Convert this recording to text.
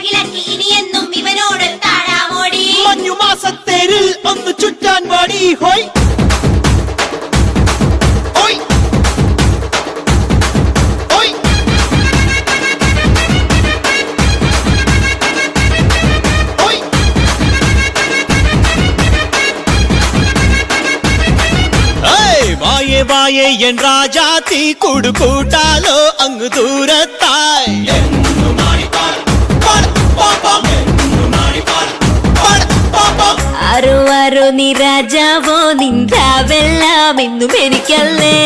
അഴകിളക്കി ഇനിയെന്നും ഇവനോട് താഴാമോടി. മഞ്ഞുമാസത്തേരിൽ ഒന്ന് ചുറ്റാൻ പാടി ഹോയ് വായേ എൻ രാജാത്തി കൂടു കൂട്ടാലോ അങ്ങ് ദൂരത്തായി. ആരോ ആരോ നീ രാജാവോ നിന്താവെല്ലാം എന്നും എനിക്കല്ലേ.